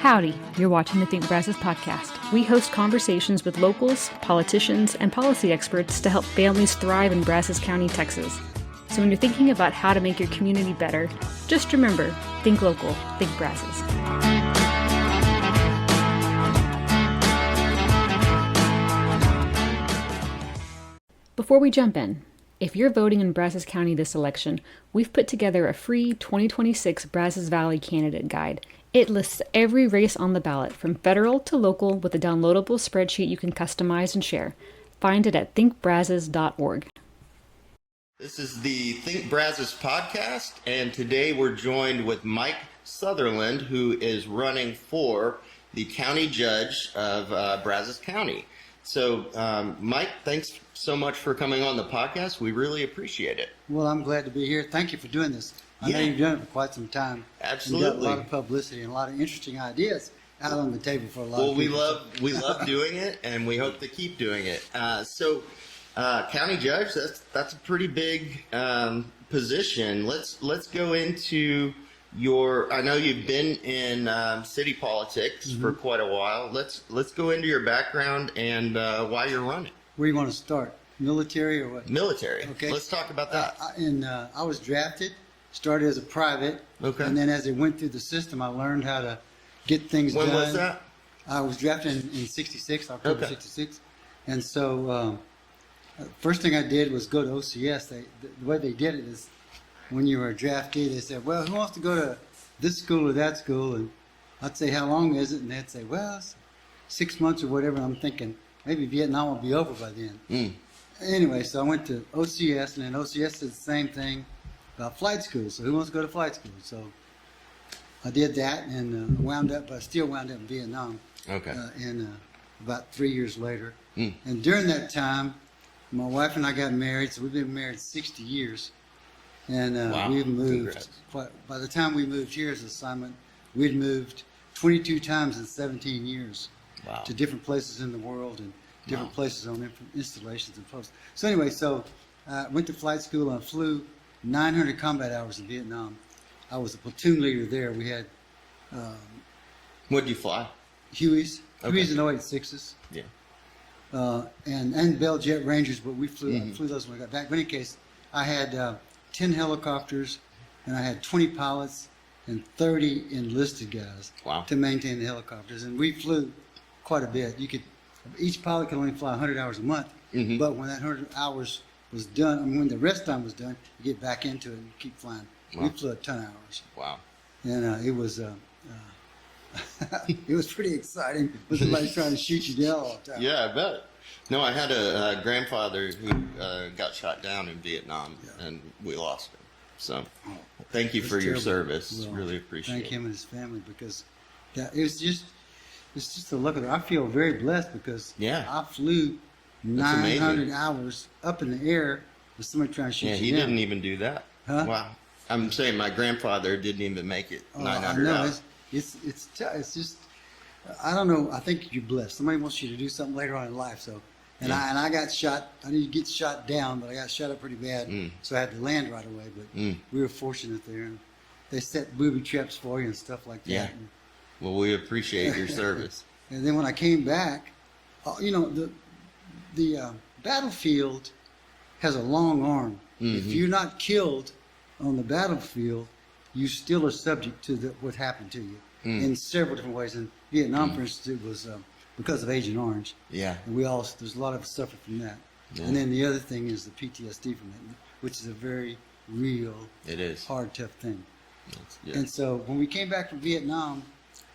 Howdy, you're watching the Think Brazos podcast. We host conversations with locals, politicians, and policy experts to help families thrive in Brazos County, Texas. So when you're thinking about how to make your community better, just remember, think local, think Brazos. Before we jump in, if you're voting in Brazos County this election, we've put together a free 2026 Brazos Valley candidate guide. It lists every race on the ballot, from federal to local, with a downloadable spreadsheet you can customize and share. Find it at thinkbrazos.org. This is the Think Brazos podcast, and today we're joined with Mike Southerland, who is running for the county judge of Brazos County. So, Mike, thanks so much for coming on the podcast. We really appreciate it. Well, I'm glad to be here. Thank you for doing this. I know you've done it for quite some time. Absolutely. You got a lot of publicity and a lot of interesting ideas out on the table for a lot of people. Well, we love doing it, and we hope to keep doing it. County judge, that's a pretty big position. Let's go into I know you've been in city politics for quite a while. Let's go into your background and why you're running. Where do you want to start? Military or what? Military. Okay. Let's talk about that. I was drafted, started as a private. Okay. And then as it went through the system, I learned how to get things done. When was that? I was drafted in 66, October 66. And so first thing I did was go to OCS. The way they did it is when you were a draftee, they said, well, who wants to go to this school or that school? And I'd say, how long is it? And they'd say, well, it's 6 months or whatever. And I'm thinking, maybe Vietnam will be over by then. Anyway, so I went to OCS, and then OCS did the same thing about flight school. So who wants to go to flight school? So I did that and I still wound up in Vietnam. Okay. About 3 years later. And during that time, my wife and I got married. So we've been married 60 years. And wow. We've moved. By the time we moved here as an assignment, we'd moved 22 times in 17 years. Wow. To different places in the world and different places on installations and posts. So anyway, went to flight school and flew 900 combat hours in Vietnam. I was a platoon leader there. We had what did you fly? Hueys, Okay. Hueys and 086s. Yeah. And Bell Jet Rangers, but we flew I flew those when I got back. But in any case, I had 10 helicopters, and I had 20 pilots and 30 enlisted guys to maintain the helicopters. And we flew quite a bit. Each pilot could only fly 100 hours a month, but when that 100 hours was done, when the rest time was done, you get back into it and keep flying. Wow. We flew a ton of hours. Wow. And it was it was pretty exciting with somebody trying to shoot you down all the time. Yeah, I bet. No, I had a grandfather who got shot down in Vietnam, and we lost him. So thank you for your service. Well, really appreciate it. Thank him and his family, because it's just a look at it. I feel very blessed because I flew 900 hours up in the air with somebody trying to shoot you down. Yeah, he didn't even do that. Huh? Wow. I'm saying my grandfather didn't even make it 900 hours. It's just, I don't know. I think you're blessed. Somebody wants you to do something later on in life. So, I got shot. I didn't get shot down, but I got shot up pretty bad. So I had to land right away. But we were fortunate there. And they set booby traps for you and stuff like that. Yeah. Well, we appreciate your service. And then when I came back, the battlefield has a long arm. If you're not killed on the battlefield, you still are subject to what happened to you in several different ways. In Vietnam, for instance, it was because of Agent Orange. Yeah. And there's a lot of us suffered from that. Yeah. And then the other thing is the PTSD from it, which is a very real, hard, tough thing. And so when we came back from Vietnam,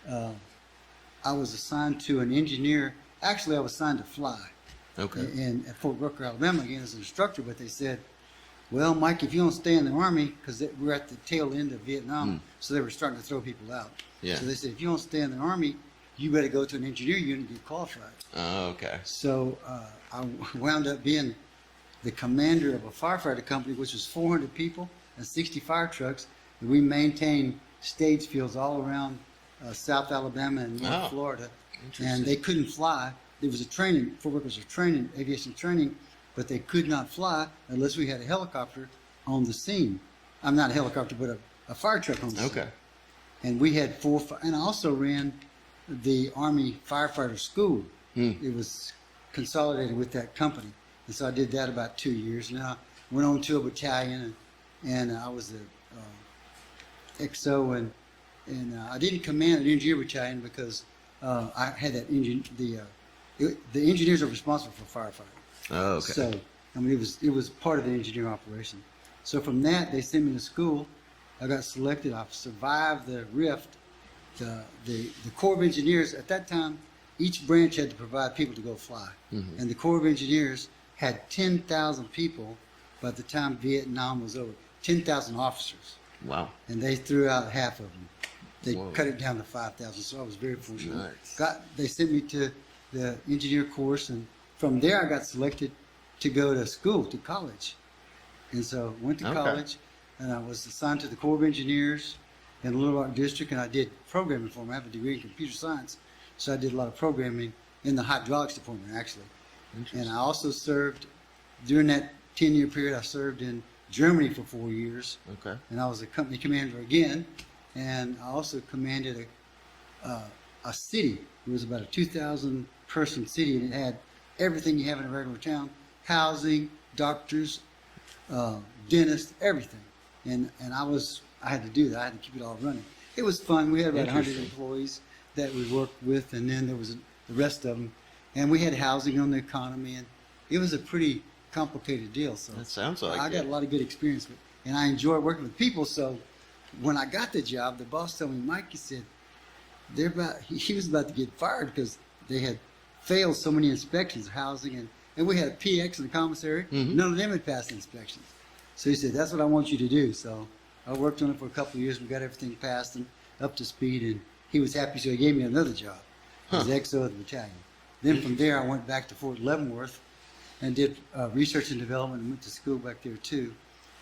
I was assigned to an engineer. Actually, I was assigned to fly. Okay. And at Fort Rucker, Alabama, again as an instructor. But they said, well, Mike, if you don't stay in the Army, because we're at the tail end of Vietnam, so they were starting to throw people out. Yeah. So they said, if you don't stay in the Army, you better go to an engineer unit and get qualified. Oh, okay. So I wound up being the commander of a firefighter company, which was 400 people and 60 fire trucks. And we maintained stage fields all around South Alabama and North Florida. And they couldn't fly. There was Fort Worth was a training, aviation training, but they could not fly unless we had a helicopter on the scene. I'm not a helicopter, but a fire truck on the scene. Okay. And we had and I also ran the Army firefighter school. It was consolidated with that company, and so I did that about 2 years. And I went on to a battalion, and I was a XO, and I didn't command an engineer battalion because I had that the engineers are responsible for firefighting. Oh, okay. So I mean, it was part of the engineering operation. So from that, they sent me to school. I got selected. I survived the rift. The Corps of Engineers at that time, each branch had to provide people to go fly, and the Corps of Engineers had 10,000 people by the time Vietnam was over. 10,000 officers. Wow. And they threw out half of them. They Whoa. cut it down to 5,000. So I was very fortunate. Nice. They sent me to the engineer course, and from there I got selected to go to school, to college. And so went to college, and I was assigned to the Corps of Engineers in Little Rock District, and I did programming for them. I have a degree in computer science, so I did a lot of programming in the hydraulics department, actually. And I also served, during that 10-year period, I served in Germany for 4 years. Okay. And I was a company commander again, and I also commanded a city. It was about a 2,000 person city, and it had everything you have in a regular town: housing, doctors, dentists, everything. And I had to do that. I had to keep it all running. It was fun. We had about 100 employees that we worked with, and then there was the rest of them. And we had housing on the economy, and it was a pretty complicated deal. So That sounds like I got a lot of good experience with, and I enjoy working with people. So when I got the job, the boss told me, Mike, he said, he was about to get fired because they had failed so many inspections of housing, and we had a PX in the commissary. None of them had passed the inspections. So he said, that's what I want you to do. So I worked on it for a couple of years. We got everything passed and up to speed, and he was happy, so he gave me another job as XO of the battalion. Then from there, I went back to Fort Leavenworth and did research and development, and went to school back there too.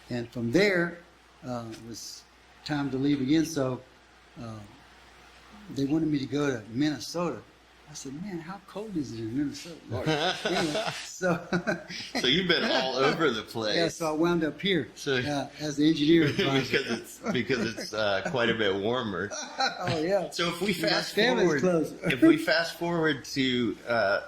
And from there, it was time to leave again, so they wanted me to go to Minnesota. I said, man, how cold is it in Minnesota? Lord. Anyway, so you've been all over the place. yeah, so I wound up here So- as the engineer advisor. because it's quite a bit warmer. Oh yeah. So if we My fast family's forward, close. if we fast forward to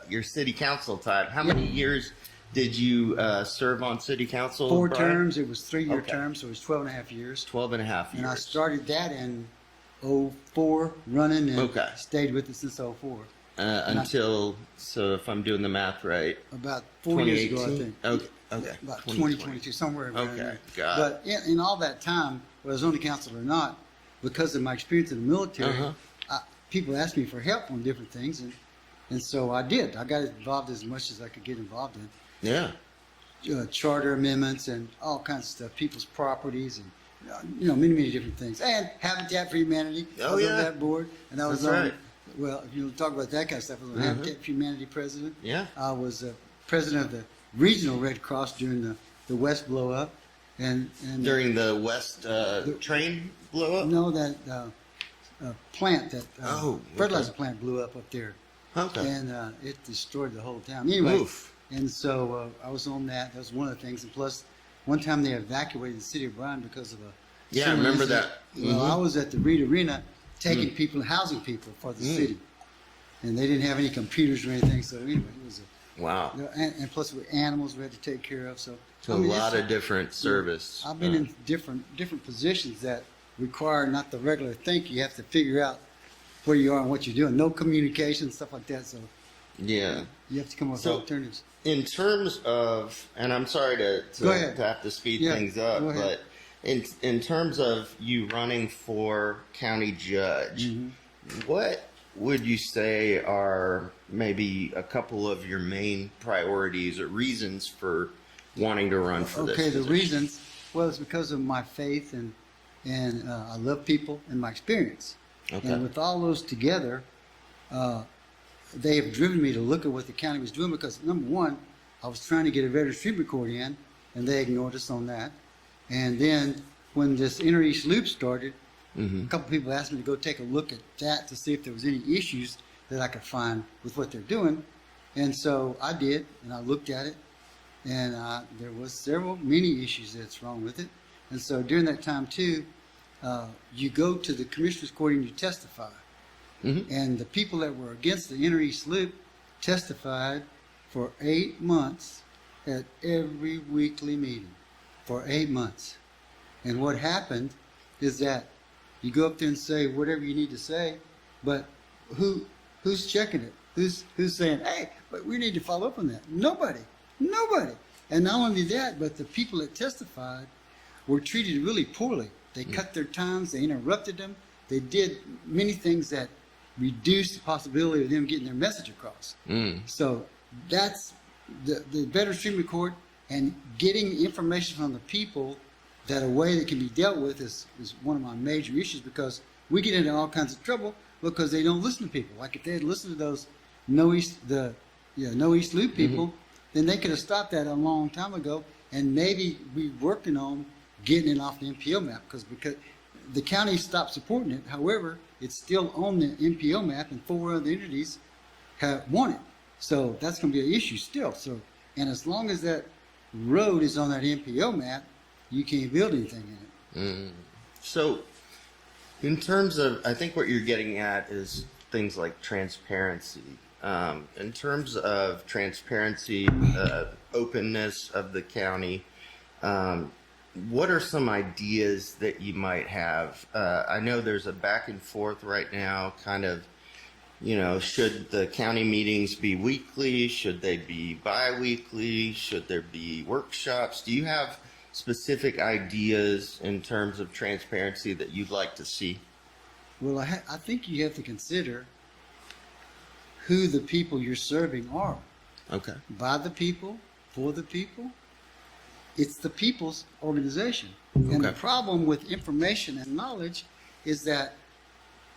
your city council time, how many years did you serve on city council? 4 Brian? terms. It was 3-year Okay. terms, so it was 12 and a half years. 12 and a half years. And I started that in 04 running, and Okay. stayed with it since 04. Until, so if I'm doing the math right, About 4 years ago, I think. Okay. Okay. About 2022, somewhere around Okay, there. got But in all that time, whether I was on the council or not, because of my experience in the military, people asked me for help on different things, and so I did. I got involved as much as I could get involved in. Yeah. Charter amendments and all kinds of stuff, people's properties, and many different things. And Habitat for Humanity. Oh, I was yeah. on that board, and I was That's on. right. Well, if you talk about that kind of stuff, I was on Habitat for Humanity president. Yeah. I was president of the regional Red Cross during the West blow up, and During the West train blow up? no, that plant that fertilizer okay. plant blew up there, Okay. and it destroyed the whole town. Anyway, Oof. and so I was on that. That was one of the things. And plus, one time they evacuated the city of Bryan because of a Yeah, I similar remember incident. that. Well, Mhm. I was at the Reed Arena taking people, housing people for the city, and they didn't have any computers or anything. So anyway, it was Wow. and plus with animals we had to take care of. So So I mean, a lot it's- of different service. I've been in different positions that require not the regular thinking. You have to figure out where you are and what you're doing. No communication, stuff like that. So Yeah. you have to come up with So- alternatives. In terms of, and I'm sorry to Go ahead. have to speed Yeah, things up, go ahead. but in terms of you running for county judge, Mm-hmm. what would you say are maybe a couple of your main priorities or reasons for wanting to run for this Okay, the position? reasons, well, it's because of my faith and I love people and my experience. Okay. And with all those together, they have driven me to look at what the county was doing because, number one, I was trying to get a veteran street record in, and they ignored us on that. And then when this Inner East Loop started, a couple people asked me to go take a look at that to see if there was any issues that I could find with what they're doing. And so I did, and I looked at it, and there was many issues that's wrong with it. And so during that time too, you go to the commissioner's court and you testify. And the people that were against the inner east loop testified for 8 months at every weekly meeting for 8 months. And what happened is that you go up there and say whatever you need to say, but who's checking it? Who's saying, hey, but we need to follow up on that? Nobody. And not only that, but the people that testified were treated really poorly. They cut their times, they interrupted them, they did many things that reduced the possibility of them getting their message across. So that's the better treatment court, and getting information from the people that a way that can be dealt with is one of my major issues, because we get into all kinds of trouble because they don't listen to people. Like if they had listened to those no East Loop people, then they could have stopped that a long time ago, and maybe be working on getting it off the MPO map, because the county stopped supporting it. However, it's still on the MPO map, and 4 other entities have won it. So that's going to be an issue still. So, and as long as that road is on that MPO map, you can't build anything in it. So, in terms of, I think what you're getting at is things like transparency. In terms of transparency, openness of the county, what are some ideas that you might have? I know there's a back and forth right now, kind of, should the county meetings be weekly? Should they be bi-weekly? Should there be workshops? Do you have specific ideas in terms of transparency that you'd like to see? Well, I think you have to consider who the people you're serving are. Okay. By the people, for the people. It's the people's organization. And the problem with information and knowledge is that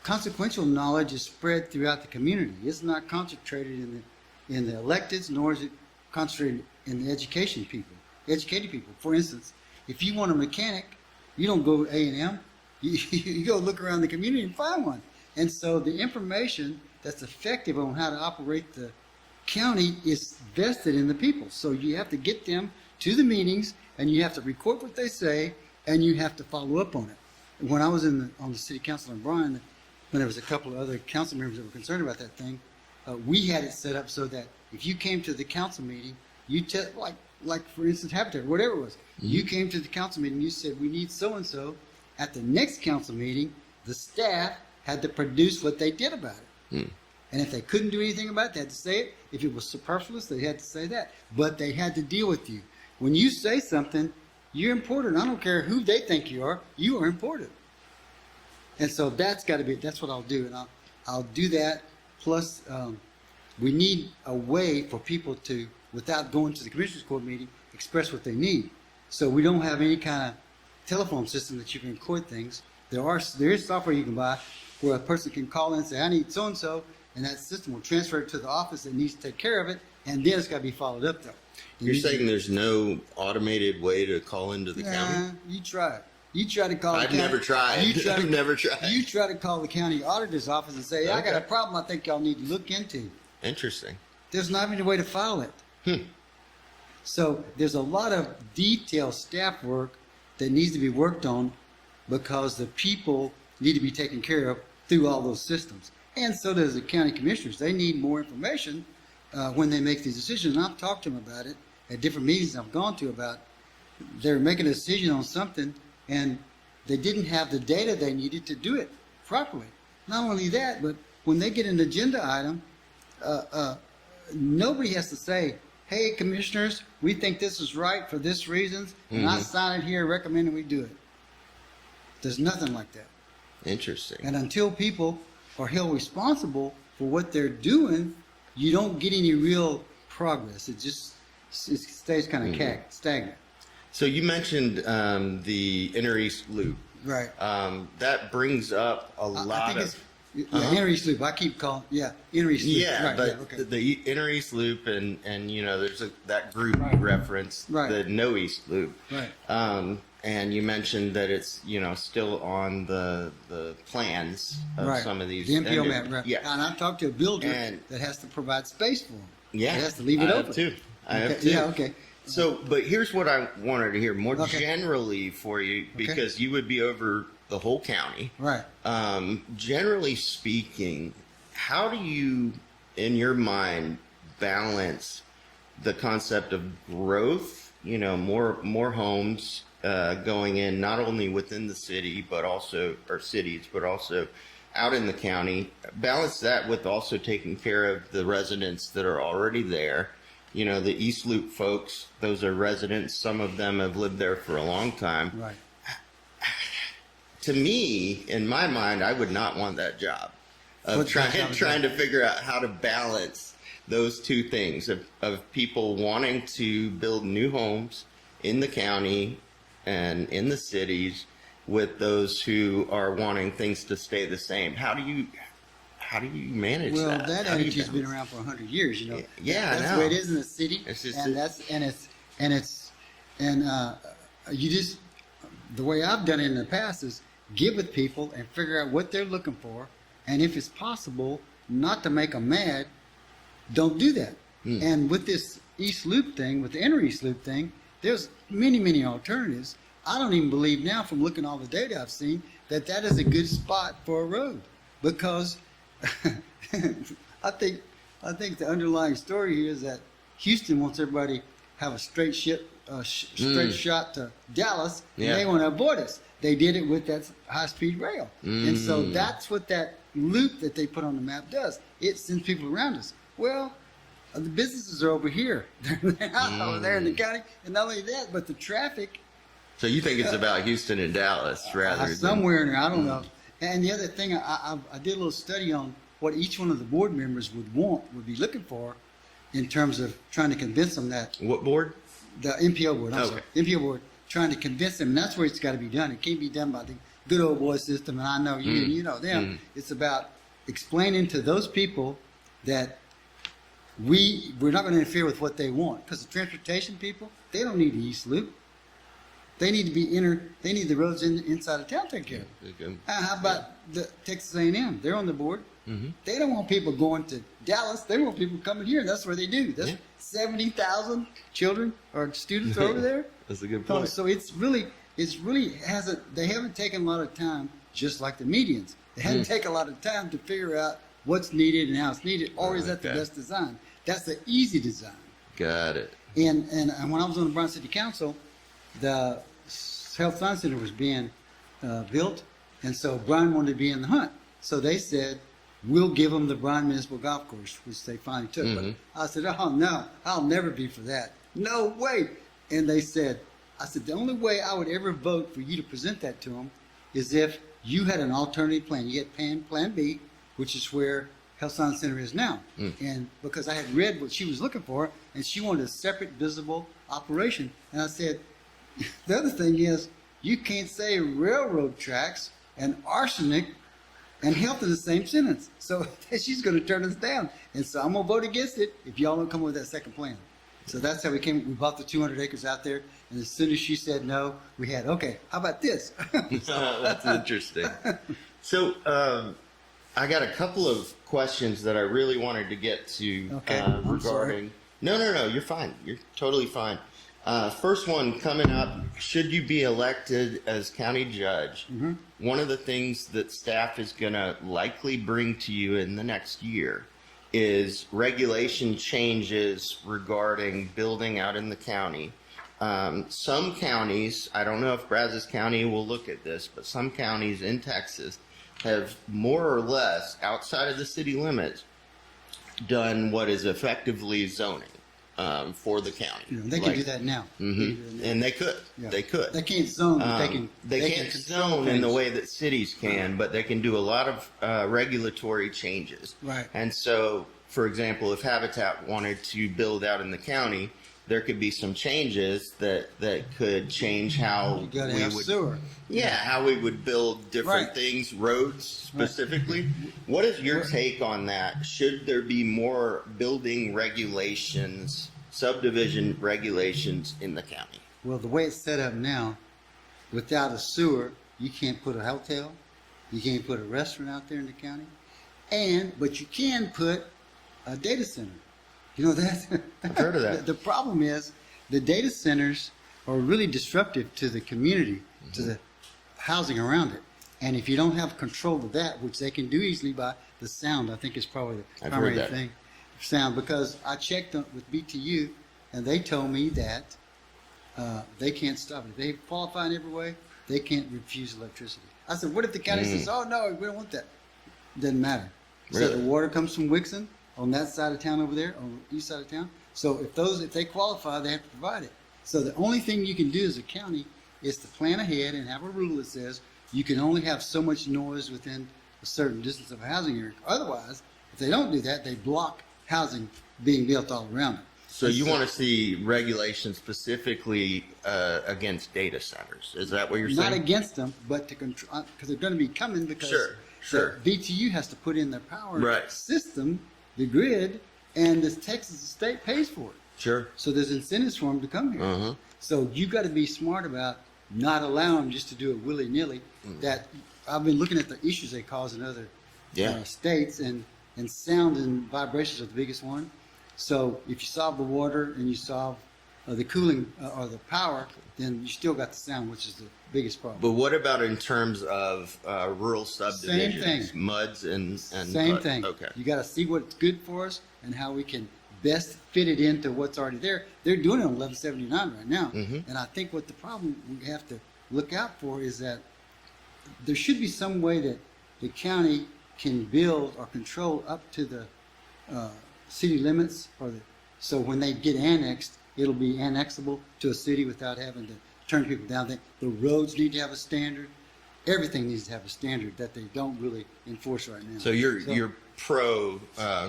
consequential knowledge is spread throughout the community. It's not concentrated in the electeds, nor is it concentrated in the educated people. For instance, if you want a mechanic, you don't go to A&M. You go look around the community and find one. And so the information that's effective on how to operate the county is vested in the people. So you have to get them to the meetings, and you have to record what they say, and you have to follow up on it. When I was on the city council in Bryan, when there was a couple of other council members that were concerned about that thing, we had it set up so that if you came to the council meeting, you like for instance Habitat, whatever it was, you came to the council meeting, you said we need so and so. At the next council meeting, the staff had to produce what they did about it. And if they couldn't do anything about it, they had to say it. If it was superfluous, they had to say that. But they had to deal with you. When you say something, you're important. I don't care who they think you are important. And so that's what I'll do. And I'll do that. Plus, we need a way for people to, without going to the commissioners court meeting, express what they need. So we don't have any kind of telephone system that you can record things. There is software you can buy where a person can call in and say, I need so-and-so, and that system will transfer it to the office that needs to take care of it, and then it's got to be followed up though. You're saying there's no automated way to call into the county? You try it. You try to call I've never tried. I've never tried. You try to call the county auditor's office and say, I got a problem I think y'all need to look into. Interesting. There's not even a way to file it. So there's a lot of detailed staff work that needs to be worked on because the people need to be taken care of through all those systems. And so does the county commissioners. They need more information when they make these decisions. And I've talked to them about it at different meetings I've gone to about they're making a decision on something and they didn't have the data they needed to do it properly. Not only that, but when they get an agenda item, nobody has to say, hey, commissioners, we think this is right for this reasons, and I sign it here recommending we do it. There's nothing like that. Interesting. And until people are held responsible for what they're doing, you don't get any real progress. It stays kind of stagnant. So you mentioned the Inner East Loop. Right. That brings up a lot of... Inner East Loop. I keep calling, Inner East Loop. Yeah, right, but okay. the Inner East Loop and there's that group reference, the No East Loop. Right. And you mentioned that it's still on the plans of some of these. The MPO map, right? Yeah. And I talked to a builder that has to provide space for them. Yeah. It has to leave it open. I have too. Yeah, okay. So, but here's what I wanted to hear more Okay. generally for you, because you would be over the whole county. Right. Generally speaking, how do you, in your mind, balance the concept of growth? You know, more homes going in, not only within the city, but also, or cities, but also out in the county. Balance that with also taking care of the residents that are already there. You know, the East Loop folks, those are residents. Some of them have lived there for a long time. Right. To me, in my mind, I would not want that job of What's that trying job? trying to figure out how to balance those two things of people wanting to build new homes in the county and in the cities with those who are wanting things to stay the same. How do you manage Well, that? that How do you attitude's been balance? around for 100 years, you know. Yeah, I that's know. the way it is in the city, It's just- you just the way I've done it in the past is get with people and figure out what they're looking for, and if it's possible not to make them mad, don't do that. And with this East Loop thing, with the Inner East Loop thing, there's many alternatives. I don't even believe now, from looking at all the data I've seen, that is a good spot for a road, because I think the underlying story here is that Houston wants everybody to have a straight shot to Dallas, Yeah. and they want to avoid us. They did it with that high-speed rail, and so that's what that loop that they put on the map does. It sends people around us. Well, the businesses are over here; they're not over there in the county, and not only that, but the traffic. So you think it's about Houston and Dallas rather than Somewhere in there, I don't know. And the other thing, I did a little study on what each one of the board members would be looking for, in terms of trying to convince them that what board? the MPO board, I'm Okay. sorry, MPO board, trying to convince them, and that's where it's got to be done. It can't be done by the good old boy system, and I know you, and you know them. It's about explaining to those people that we're not going to interfere with what they want, because the transportation people, they don't need the East Loop. They need to be they need the roads inside of town taken care of. Okay. How about the Texas A&M? They're on the board. They don't want people going to Dallas. They want people coming here, and that's where they do. That's Yeah. 70,000 children or students over there. That's a good So, point. so it's really hasn't. They haven't taken a lot of time, just like the medians. They haven't taken a lot of time to figure out what's needed and how it's needed, or is that the Okay. best design? That's the easy design. Got it. And when I was on the Bryan City Council, the Health Science Center was being built, and so Bryan wanted to be in the hunt. So they said, we'll give them the Bryan Municipal Golf Course, which they finally took. But I said, oh no, I'll never be for that. No way. And they said, I said, the only way I would ever vote for you to present that to them is if you had an alternative plan. You had Plan B, which is where Health Science Center is now. And because I had read what she was looking for, and she wanted a separate, visible operation. And I said, the other thing is, you can't say railroad tracks and arsenic and health in the same sentence. So she's going to turn us down. And so I'm going to vote against it if y'all don't come with that second plan. So that's how we bought the 200 acres out there. And as soon as she said no, we had, okay, how about this? That's interesting. So I got a couple of questions that I really wanted to get to Okay, I'm regarding. No, you're fine. You're totally fine. First one coming up, should you be elected as county judge, one of the things that staff is going to likely bring to you in the next year is regulation changes regarding building out in the county. Some counties, I don't know if Brazos County will look at this, but some counties in Texas have more or less, outside of the city limits, done what is effectively zoning for the county. They can do that now. And they could. Yeah. They could. They can't zone, but They can can't control zone in the things. way that cities can, but they can do a lot of regulatory changes. Right. And so, for example, if Habitat wanted to build out in the county, there could be some changes that could change how You got to we have would sewer. how we would build different Right. things, roads specifically. What is your take on that? Should there be more building regulations, subdivision regulations in the county? Well, the way it's set up now, without a sewer, you can't put a hotel, you can't put a restaurant out there in the county, but you can put a data center. You know that? I've heard of that. The problem is the data centers are really disruptive to the community, to the housing around it. And if you don't have control of that, which they can do easily by the sound, I think is probably the I've primary heard that. thing. Sound, because I checked with BTU and they told me that they can't stop it. If they qualify in every way, they can't refuse electricity. I said, what if the county says, oh no, we don't want that? Doesn't matter. So Really? the water comes from Wixon on that side of town over there, on the east side of town. So if they qualify, they have to provide it. So the only thing you can do as a county is to plan ahead and have a rule that says you can only have so much noise within a certain distance of a housing area. Otherwise, if they don't do that, they block housing being built all around it. So you want to see regulations specifically against data centers? Is that what you're Not saying? against them, but to control, because they're going to be coming because Sure. the BTU has to put in their power Right. system, the grid, and the Texas state pays for it. Sure. So there's incentives for them to come here. Uh-huh. So you got to be smart about not allowing them just to do it willy nilly. That I've been looking at the issues they cause in other Yeah. states, and sound and vibrations are the biggest one. So if you solve the water and you solve the cooling or the power, then you still got the sound, which is the biggest problem. But what about in terms of rural subdivisions? thing. MUDs and Same PUDs? thing. Okay. You got to see what's good for us and how we can best fit it into what's already there. They're doing it on 1179 right now. Mhm. And I think what the problem we have to look out for is that there should be some way that the county can build or control up to the city limits, so when they get annexed, it'll be annexable to a city without having to turn people down. The roads need to have a standard. Everything needs to have a standard that they don't really enforce right now. So you're pro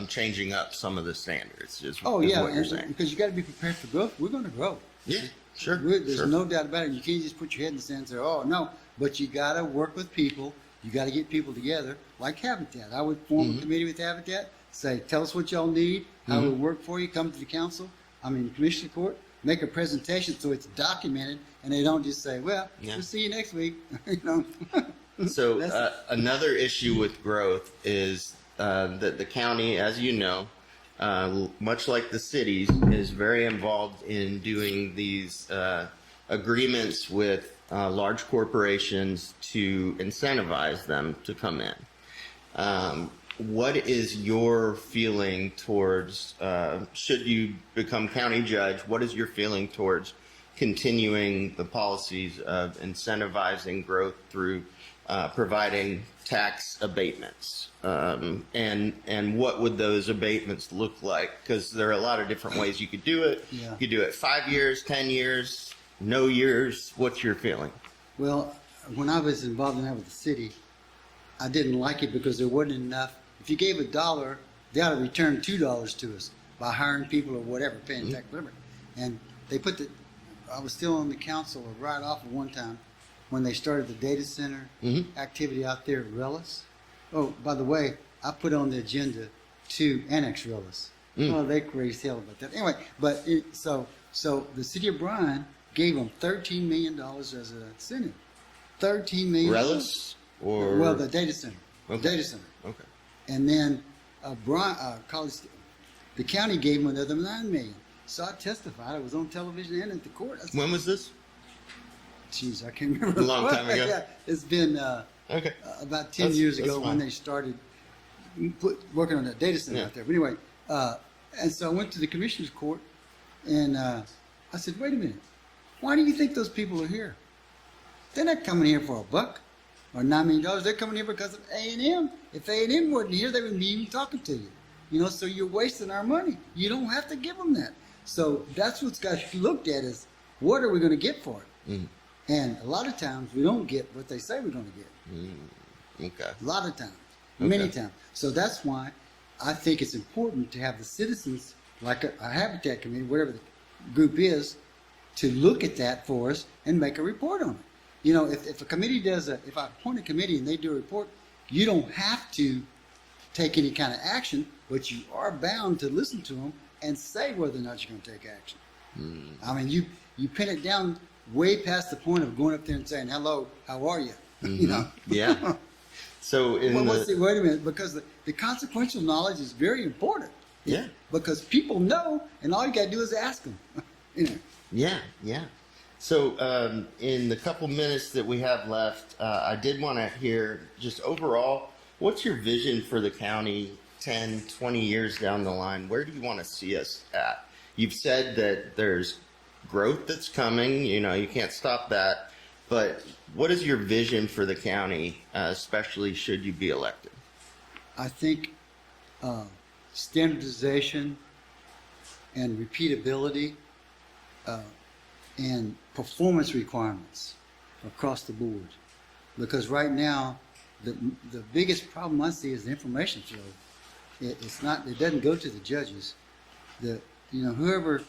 changing up some of the standards, is Oh is yeah, what you're saying. because you got to be prepared for growth. We're going to grow. Yeah, sure. There's sure. no doubt about it. You can't just put your head in the sand and say, "Oh no," but you got to work with people. You got to get people together, like Habitat. I would form Mm-hmm. a committee with Habitat. Say, tell us what y'all need. How Mm-hmm. it'll work for you. Come to the council. Commissioner court. Make a presentation so it's documented, and they don't just say, "Well, Yeah. we'll see you next week." You know. So That's- another issue with growth is that the county, as you know, much like the cities, is very involved in doing these agreements with large corporations to incentivize them to come in. What is your feeling towards, should you become county judge, what is your feeling towards continuing the policies of incentivizing growth through providing tax abatements? And what would those abatements look like? Because there are a lot of different ways you could do it. Yeah. You could do it 5 years, 10 years, no years. What's your feeling? Well, when I was involved in that with the city, I didn't like it because there wasn't enough. If you gave $1, they ought to return $2 to us by hiring people or whatever, paying tax, whatever. And they I was still on the council or right off at one time when they started the data center activity out there at Rellis. Oh, by the way, I put on the agenda to annex Rellis. Oh, they crazy hell about that. Anyway, but so the city of Bryan gave them $13 million as an incentive. $13 million. Relish or? Well, the data center. Okay. Data center. Okay. And then the county gave them another $9 million. So I testified. I was on television and at the court. I said, When was this? geez, I can't remember. A long time ago? Yeah, it's been Okay. about 10 That's- years that's ago fine. when they started working on that data center Yeah. out there. But anyway, and so I went to the commissioner's court, and I said, wait a minute. Why do you think those people are here? They're not coming here for $1 or $9 million. They're coming here because of A&M. If A&M wasn't here, they wouldn't be even talking to you. You know, so you're wasting our money. You don't have to give them that. So that's what's got looked at is, what are we going to get for it? Mm. And a lot of times we don't get what they say we're going to get. Okay. A lot of times, many Okay. times. So that's why I think it's important to have the citizens, like a Habitat Committee, whatever the group is, to look at that for us and make a report on it. You know, if a committee if I appoint a committee and they do a report, you don't have to take any kind of action, but you are bound to listen to them and say whether or not you're going to take action. I mean, you pin it down way past the point of going up there and saying, hello, how are you? You know? Yeah. So in Wait a minute, because the consequential knowledge is very important. Yeah. Because people know, and all you got to do is ask them. You know. Yeah, yeah. So, in the couple minutes that we have left, I did want to hear just overall, what's your vision for the county 10, 20 years down the line? Where do you want to see us at? You've said that there's growth that's coming, you know, you can't stop that. But what is your vision for the county, especially should you be elected? I think standardization and repeatability and performance requirements across the board. Because right now, the biggest problem I see is the information flow. It doesn't go to the judges. Whoever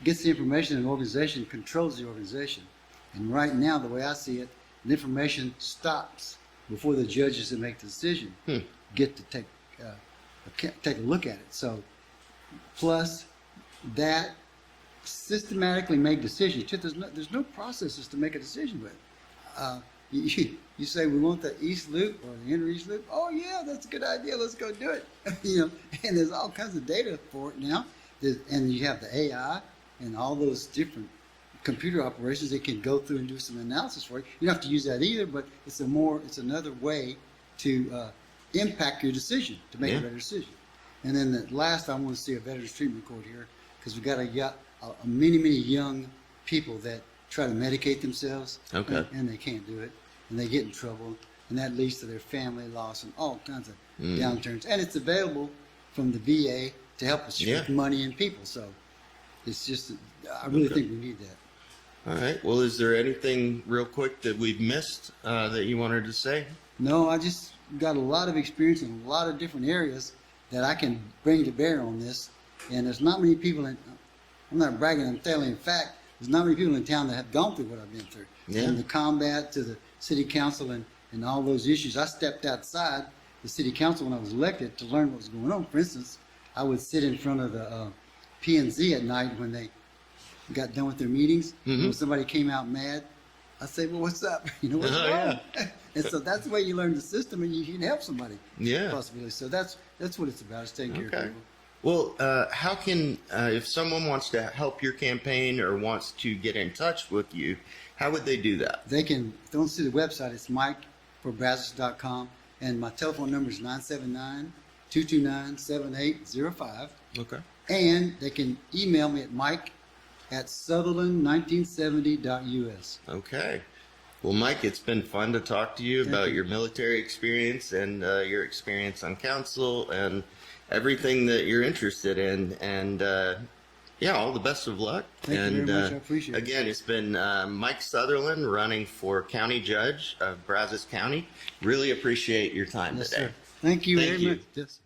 gets the information in an organization controls the organization. And right now, the way I see it, the information stops before the judges that make the decision get to take a look at it. So, plus that, systematically make decisions. There's no processes to make a decision with. You say we want the East Loop or the Inner East Loop. Oh yeah, that's a good idea. Let's go do it. And there's all kinds of data for it now. And you have the AI and all those different computer operations that can go through and do some analysis for you. You don't have to use that either, but it's another way to impact your decision, to make a better decision. And then the last, I want to see a veterans treatment court here, because we've got many young people that try to medicate themselves, and they can't do it, and they get in trouble, and that leads to their family loss and all kinds of downturns. And it's available from the VA to help us with money and people. So it's just, I really think we need that. All right. Well, is there anything real quick that we've missed that you wanted to say? No, I just got a lot of experience in a lot of different areas that I can bring to bear on this. And there's not many people I'm not bragging, I'm telling you in fact, there's not many people in town that have gone through what I've been through. From the combat to the city council and all those issues. I stepped outside the city council when I was elected to learn what was going on. For instance, I would sit in front of the P&Z at night when they got done with their meetings. When somebody came out mad, I'd say, well, what's up? What's wrong? And so that's the way you learn the system, and you can help somebody. Possibly. So that's what it's about, is taking care of people. Well, how can, if someone wants to help your campaign or wants to get in touch with you, how would they do that? They can, if they want to see the website, it's mike4brazos.com, and my telephone number is 979-229-7805. Okay. And they can email me at mike@southerland1970.us. Okay. Well, Mike, it's been fun to talk to you about your military experience and your experience on council and everything that you're interested in. And all the best of luck. Thank you very much. I appreciate it. Again, it's been Mike Southerland running for County Judge of Brazos County. Really appreciate your time today. Sir. Thank you very much. Yes.